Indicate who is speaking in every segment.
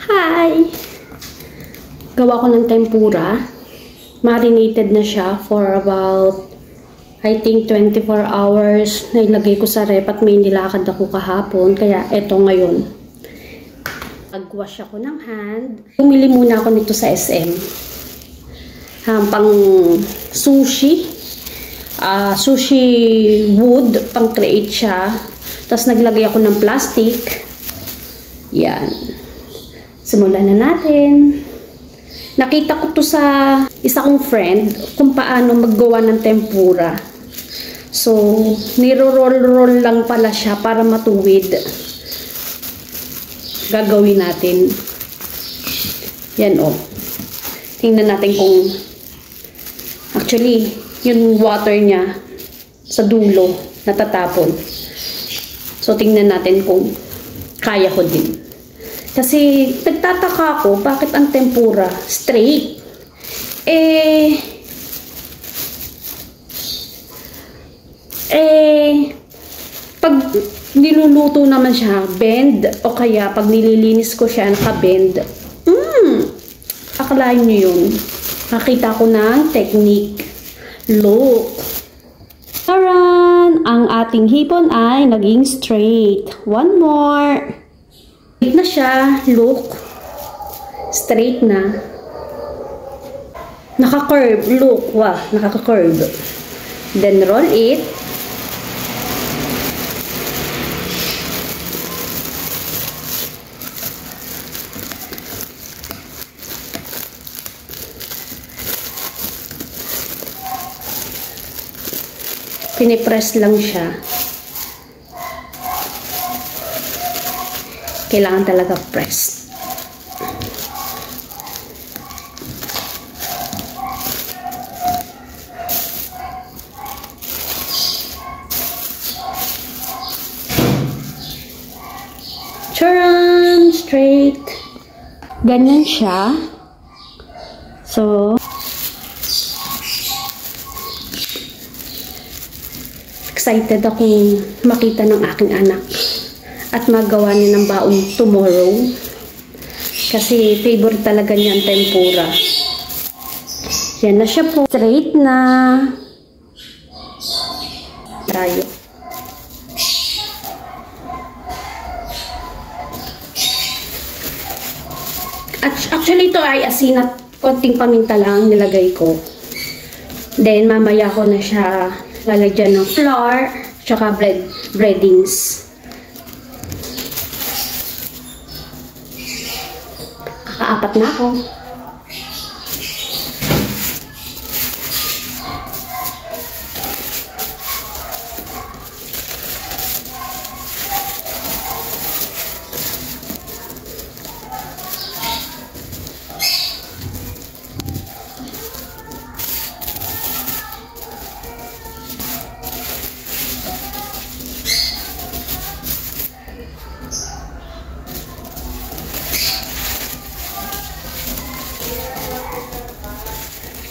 Speaker 1: Hi! Gawa ko ng tempura. Marinated na siya for about, I think, 24 hours. Nailagay ko sa rep at may nilakad ako kahapon. Kaya eto ngayon. Nag-wash ako ng hand. Bumili muna ako nito sa SM. Pang sushi. Sushi wood. Pang create siya. Tapos naglagay ako ng plastic. Yan. Simulan na natin. Nakita ko to sa isa kong friend kung paano maggawa ng tempura. So, niro-roll-roll lang pala siya para matuwid. Gagawin natin. Yan o. Tingnan natin kung actually, yung water niya sa dulo natatapon. So, tingnan natin kung kaya ko din. Kasi, nagtataka ako, bakit ang tempura straight? Pag niluluto naman siya, bend, o kaya pag nililinis ko siya, naka-bend. Akalain nyo yun. Nakita ko ng technique. Look. Taran! Ang ating hipon ay naging straight. One more. Straight na siya. Look. Straight na. Naka-curve. Look. Wow. Naka-curve. Then roll it. Pinipress lang siya. Kailangan talaga press. Charan! Straight. Ganyan siya. So, excited akong makita ng aking anak at magawa niya ng baon tomorrow kasi favorite talaga niya ang tempura. Yan na siya po. Straight na. Tayo. Actually ito ay asin at konting paminta lang nilagay ko. Then mamaya ko na siya lalagyan ng flour, tsaka breadings. Kakaapat na ako.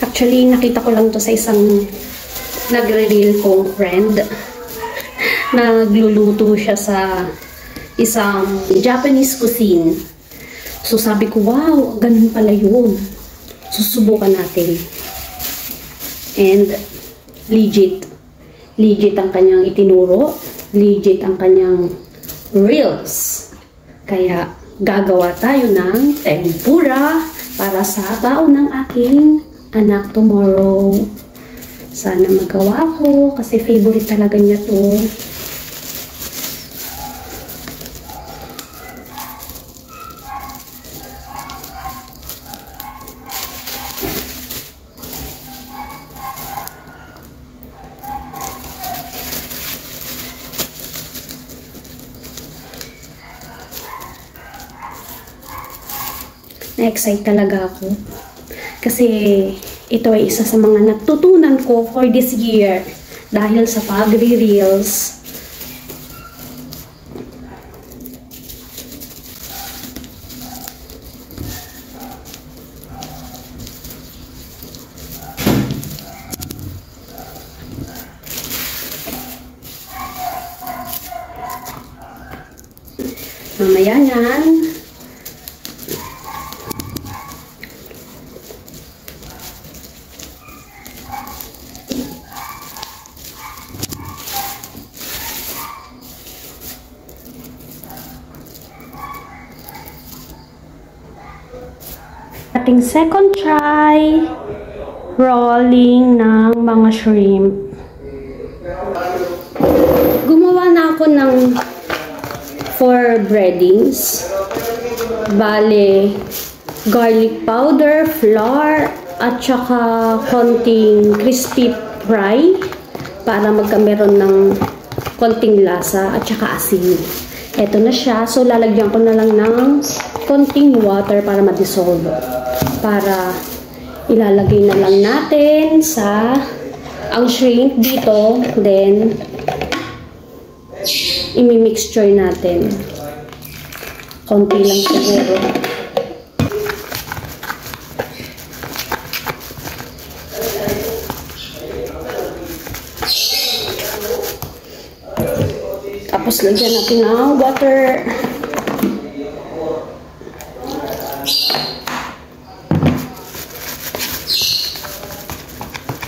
Speaker 1: Actually, nakita ko lang to sa isang nagre-reel kong friend. Nagluluto siya sa isang Japanese cuisine. So, sabi ko, wow, ganun pala yun. Susubukan natin. And, legit. Legit ang kanyang itinuro. Legit ang kanyang reels. Kaya, gagawa tayo ng tempura para sa baon ng aking anak tomorrow. Sana magawa ko kasi favorite talaga niya to. Na-excite talaga ako. Kasi ito ay isa sa mga natutunan ko for this year dahil sa pagre-reels. Mamaya yan, ating second try rolling ng mga shrimp. Gumawa na ako ng 4 breadings. Bale, garlic powder, flour, at saka konting crispy fry para magkameron ng konting lasa at saka asin. Ito na siya. So, lalagyan ko na lang ng konting water para ma-dissolve. Para ilalagay na lang natin sa ang shrimp dito. Then, imi-mixture natin. Konti lang siguro. Tapos, lagyan natin ng water.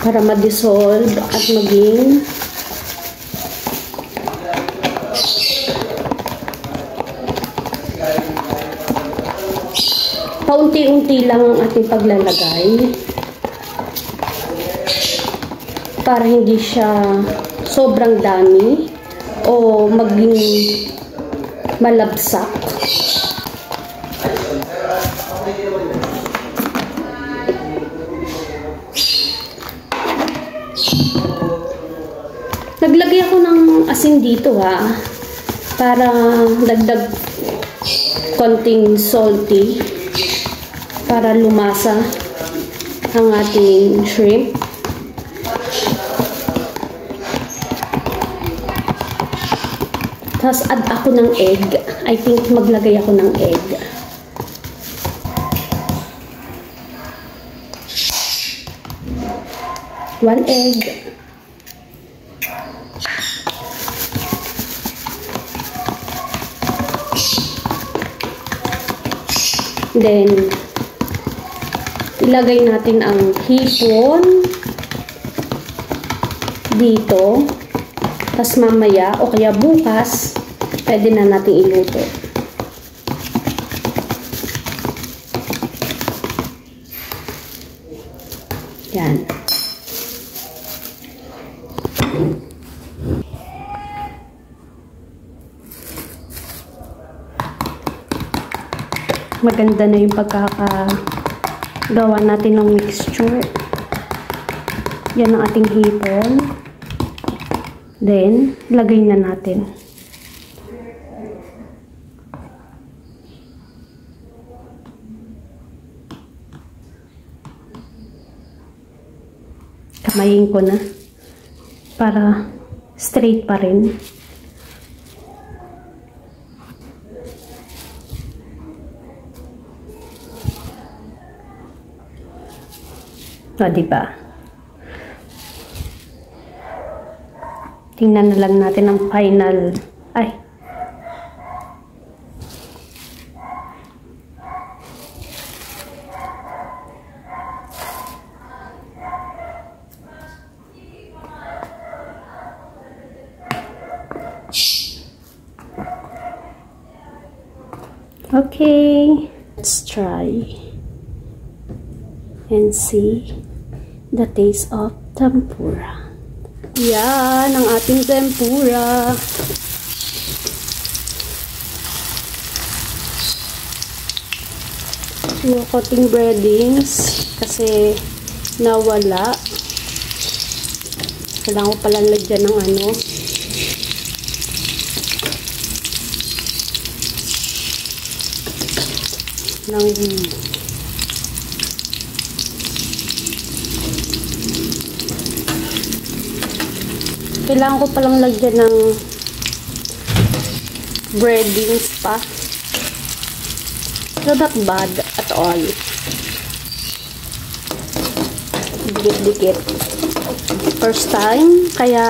Speaker 1: Para ma-dissolve at maging paunti-unti lang ang ating paglalagay para hindi siya sobrang dami o maging malabsak. Naglagay ako ng asin dito para dagdag konting salty para lumasa ang ating shrimp. Tapos add ako ng egg. I think maglagay ako ng egg. One egg. Then, ilagay natin ang hipon dito. Tapos mamaya o kaya bukas, pwede na natin iluto. Yan. Maganda na yung pagkakagawa natin ng mixture. Yan ang ating hipon. Then, lagay na natin. Kamayin ko na para straight pa rin. O, diba? Tingnan na lang natin ang final. Ay. Okay. Let's try and see the taste of tempura. Yan ang ating tempura. Yung coating breadings kasi nawala. Kailangan ko pala lagyan ng ano. Kailangan ko palang lagyan ng breadings pa. So, not bad at all. Dikit-dikit. First time, kaya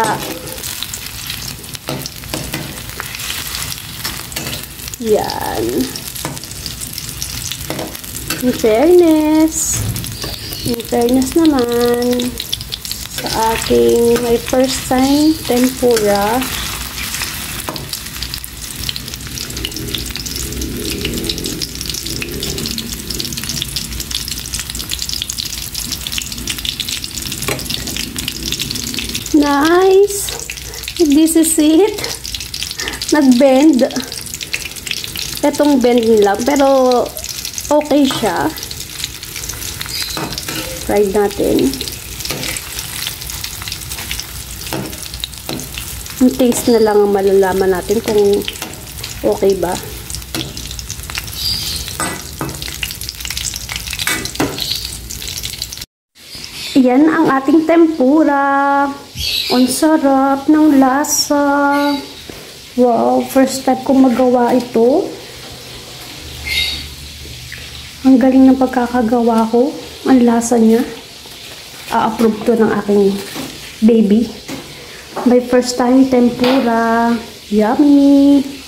Speaker 1: yan. In fairness naman, sa aking my first time tempura, Nice! This is it. Nag-bend. Itong bend nila. Pero, okay siya. Try natin. Ang taste na lang ang malalaman natin kung okay ba. Yan ang ating tempura. Ang sarap ng lasa. Wow, first time kong magawa ito. Ang galing ng pagkakagawa ko. Ang lasa niya. A-approve to ng aking baby. My first time tempura. Yummy!